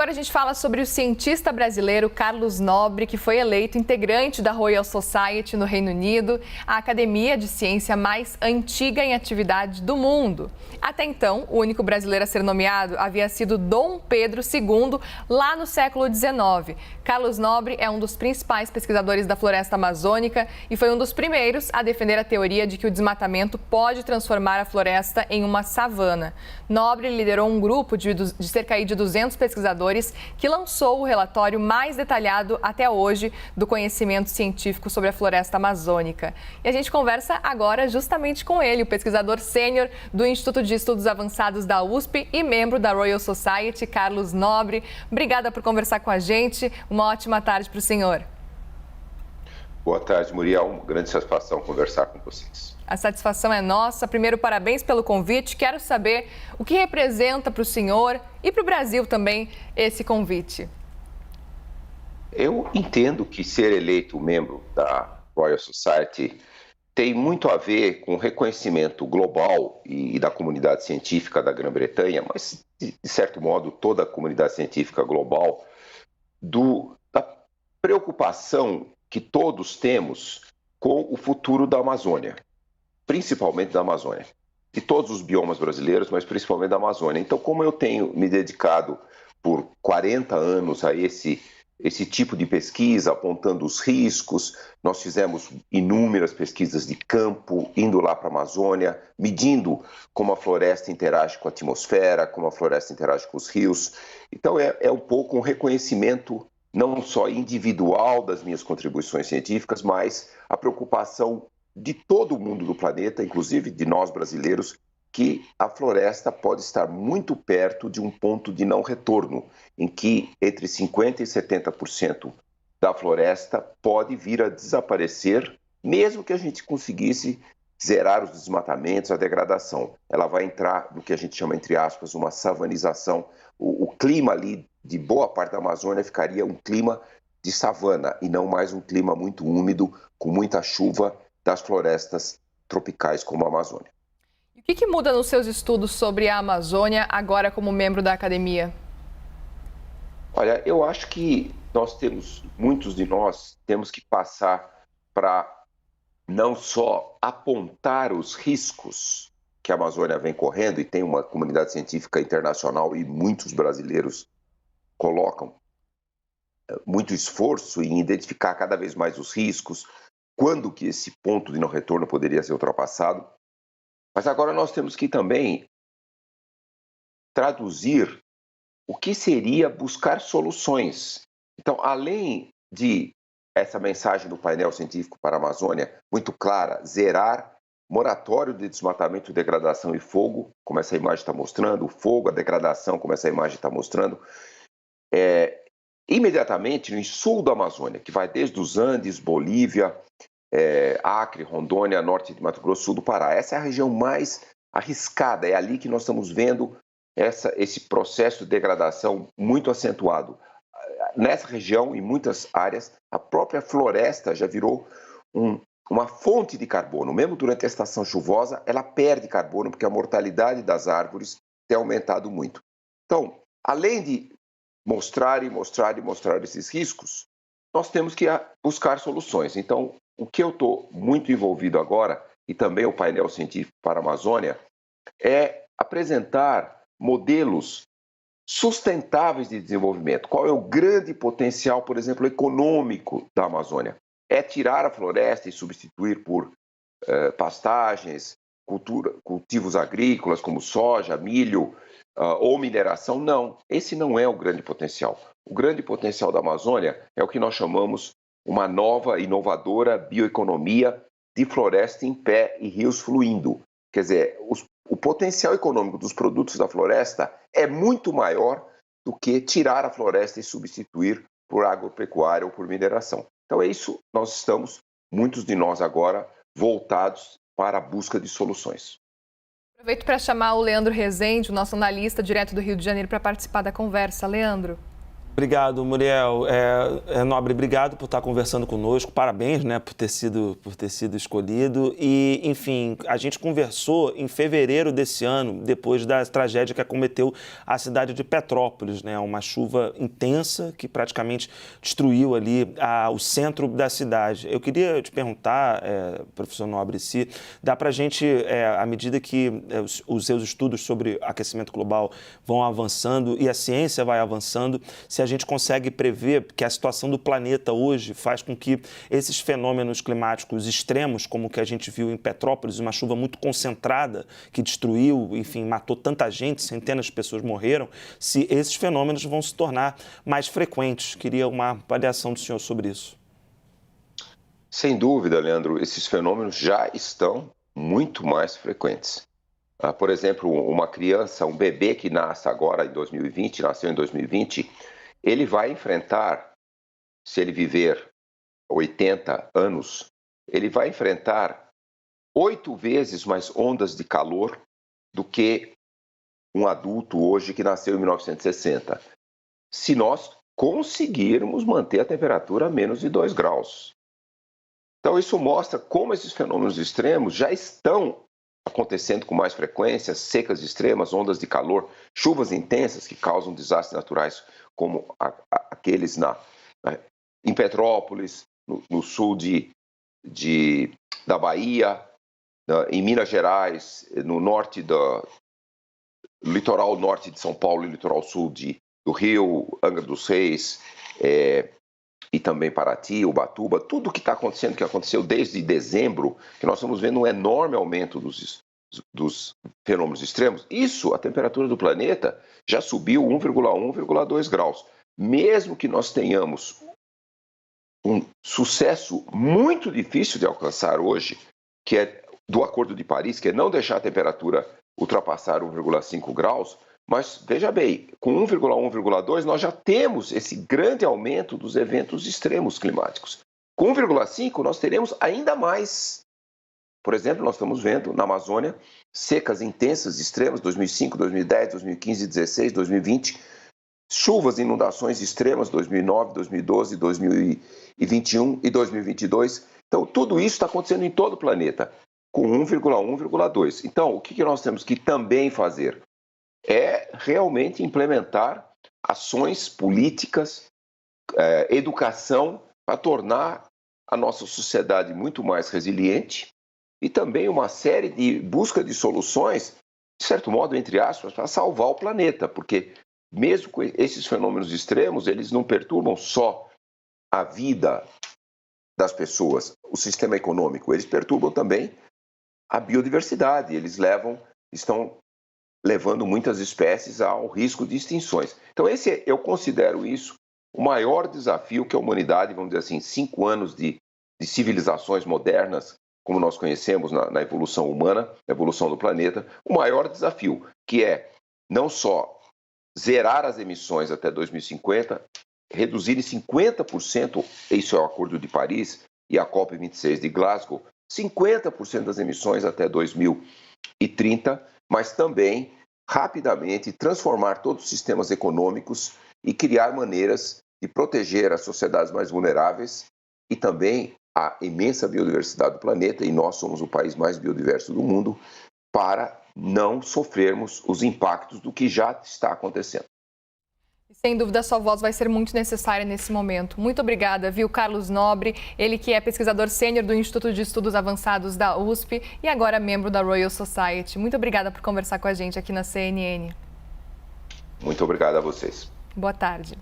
Agora a gente fala sobre o cientista brasileiro Carlos Nobre, que foi eleito integrante da Royal Society no Reino Unido, a academia de ciência mais antiga em atividade do mundo. Até então, o único brasileiro a ser nomeado havia sido Dom Pedro II, lá no século XIX. Carlos Nobre é um dos principais pesquisadores da floresta amazônica e foi um dos primeiros a defender a teoria de que o desmatamento pode transformar a floresta em uma savana. Nobre liderou um grupo de cerca de 200 pesquisadores que lançou o relatório mais detalhado até hoje do conhecimento científico sobre a floresta amazônica. E a gente conversa agora justamente com ele, o pesquisador sênior do Instituto de Estudos Avançados da USP e membro da Royal Society, Carlos Nobre. Obrigada por conversar com a gente. Uma ótima tarde para o senhor. Boa tarde, Muriel. Uma grande satisfação conversar com vocês. A satisfação é nossa. Primeiro, parabéns pelo convite. Quero saber o que representa para o senhor e para o Brasil também esse convite. Eu entendo que ser eleito membro da Royal Society tem muito a ver com o reconhecimento global e da comunidade científica da Grã-Bretanha, mas, de certo modo, toda a comunidade científica global, da preocupação que todos temos com o futuro da Amazônia, principalmente da Amazônia, de todos os biomas brasileiros, mas principalmente da Amazônia. Então, como eu tenho me dedicado por 40 anos a esse tipo de pesquisa, apontando os riscos, nós fizemos inúmeras pesquisas de campo, indo lá para a Amazônia, medindo como a floresta interage com a atmosfera, como a floresta interage com os rios. Então, é um pouco um reconhecimento não só individual das minhas contribuições científicas, mas a preocupação de todo o mundo do planeta, inclusive de nós brasileiros, que a floresta pode estar muito perto de um ponto de não retorno, em que entre 50% e 70% da floresta pode vir a desaparecer, mesmo que a gente conseguisse zerar os desmatamentos, a degradação. Ela vai entrar no que a gente chama, entre aspas, uma savanização. O clima ali de boa parte da Amazônia ficaria um clima de savana e não mais um clima muito úmido, com muita chuva das florestas tropicais como a Amazônia. E o que muda nos seus estudos sobre a Amazônia agora como membro da academia? Olha, eu acho que muitos de nós temos que passar para não só apontar os riscos que a Amazônia vem correndo, e tem uma comunidade científica internacional e muitos brasileiros colocam muito esforço em identificar cada vez mais os riscos, quando que esse ponto de não retorno poderia ser ultrapassado. Mas agora nós temos que também traduzir o que seria buscar soluções. Então, além de essa mensagem do painel científico para a Amazônia, muito clara, zerar, moratório de desmatamento, degradação e fogo, como essa imagem está mostrando, o fogo, a degradação, como essa imagem está mostrando, imediatamente no sul da Amazônia, que vai desde os Andes, Bolívia, Acre, Rondônia, norte de Mato Grosso, sul do Pará. Essa é a região mais arriscada, é ali que nós estamos vendo esse processo de degradação muito acentuado. Nessa região, em muitas áreas, a própria floresta já virou uma fonte de carbono. Mesmo durante a estação chuvosa, ela perde carbono porque a mortalidade das árvores tem aumentado muito. Então, além de mostrar esses riscos, nós temos que buscar soluções. Então, o que eu estou muito envolvido agora, e também o painel científico para a Amazônia, é apresentar modelos sustentáveis de desenvolvimento. Qual é o grande potencial, por exemplo, econômico da Amazônia? É tirar a floresta e substituir por pastagens, cultivos agrícolas como soja, milho ou mineração? Não, esse não é o grande potencial. O grande potencial da Amazônia é o que nós chamamos uma nova, inovadora bioeconomia de floresta em pé e rios fluindo. Quer dizer, o potencial econômico dos produtos da floresta é muito maior do que tirar a floresta e substituir por agropecuária ou por mineração. Então é isso, nós estamos, muitos de nós agora, voltados para a busca de soluções. Aproveito para chamar o Leandro Rezende, o nosso analista direto do Rio de Janeiro, para participar da conversa. Leandro. Obrigado, Muriel. Nobre, obrigado por estar conversando conosco. Parabéns, né, por ter sido escolhido. E, enfim, a gente conversou em fevereiro desse ano, depois da tragédia que acometeu a cidade de Petrópolis, né? Uma chuva intensa que praticamente destruiu ali o centro da cidade. Eu queria te perguntar, professor Nobre, se dá para a gente, à medida que os seus estudos sobre aquecimento global vão avançando e a ciência vai avançando, se a gente consegue prever que a situação do planeta hoje faz com que esses fenômenos climáticos extremos, como o que a gente viu em Petrópolis, uma chuva muito concentrada que destruiu, enfim, matou tanta gente, centenas de pessoas morreram, se esses fenômenos vão se tornar mais frequentes. Queria uma avaliação do senhor sobre isso. Sem dúvida, Leandro, esses fenômenos já estão muito mais frequentes. Por exemplo, uma criança, um bebê que nasce agora em 2020, nasceu em 2020, ele vai enfrentar, se ele viver 80 anos, ele vai enfrentar 8 vezes mais ondas de calor do que um adulto hoje que nasceu em 1960. Se nós conseguirmos manter a temperatura a menos de 2 graus. Então, isso mostra como esses fenômenos extremos já estão acontecendo com mais frequência, secas extremas, ondas de calor, chuvas intensas que causam desastres naturais, como aqueles em Petrópolis, no sul da Bahia, em Minas Gerais, no litoral norte de São Paulo e litoral sul do Rio, Angra dos Reis, e também Paraty, Ubatuba, tudo o que está acontecendo, que aconteceu desde dezembro, que nós estamos vendo um enorme aumento dos fenômenos extremos, a temperatura do planeta já subiu 1,1, 1,2 graus. Mesmo que nós tenhamos um sucesso muito difícil de alcançar hoje, que é do Acordo de Paris, que é não deixar a temperatura ultrapassar 1,5 graus, mas, veja bem, com 1,1, 1,2, nós já temos esse grande aumento dos eventos extremos climáticos. Com 1,5, nós teremos ainda mais. Por exemplo, nós estamos vendo na Amazônia secas intensas, extremas, 2005, 2010, 2015, 2016, 2020, chuvas e inundações extremas, 2009, 2012, 2021 e 2022. Então, tudo isso está acontecendo em todo o planeta, com 1,1, 1,2. Então, o que nós temos que também fazer? É realmente implementar ações políticas, educação, para tornar a nossa sociedade muito mais resiliente e também uma série de busca de soluções, de certo modo, entre aspas, para salvar o planeta, porque mesmo com esses fenômenos extremos, eles não perturbam só a vida das pessoas, o sistema econômico, eles perturbam também a biodiversidade, estão levando muitas espécies ao risco de extinções. Então, eu considero isso o maior desafio que a humanidade, vamos dizer assim, 5 anos de civilizações modernas, como nós conhecemos na evolução humana, na evolução do planeta, o maior desafio, que é não só zerar as emissões até 2050, reduzir em 50%, isso é o Acordo de Paris e a COP26 de Glasgow, 50% das emissões até 2030, mas também, rapidamente, transformar todos os sistemas econômicos e criar maneiras de proteger as sociedades mais vulneráveis e também a imensa biodiversidade do planeta, e nós somos o país mais biodiverso do mundo, para não sofrermos os impactos do que já está acontecendo. Sem dúvida, a sua voz vai ser muito necessária nesse momento. Muito obrigada, viu, Carlos Nobre, ele que é pesquisador sênior do Instituto de Estudos Avançados da USP e agora membro da Royal Society. Muito obrigada por conversar com a gente aqui na CNN. Muito obrigado a vocês. Boa tarde.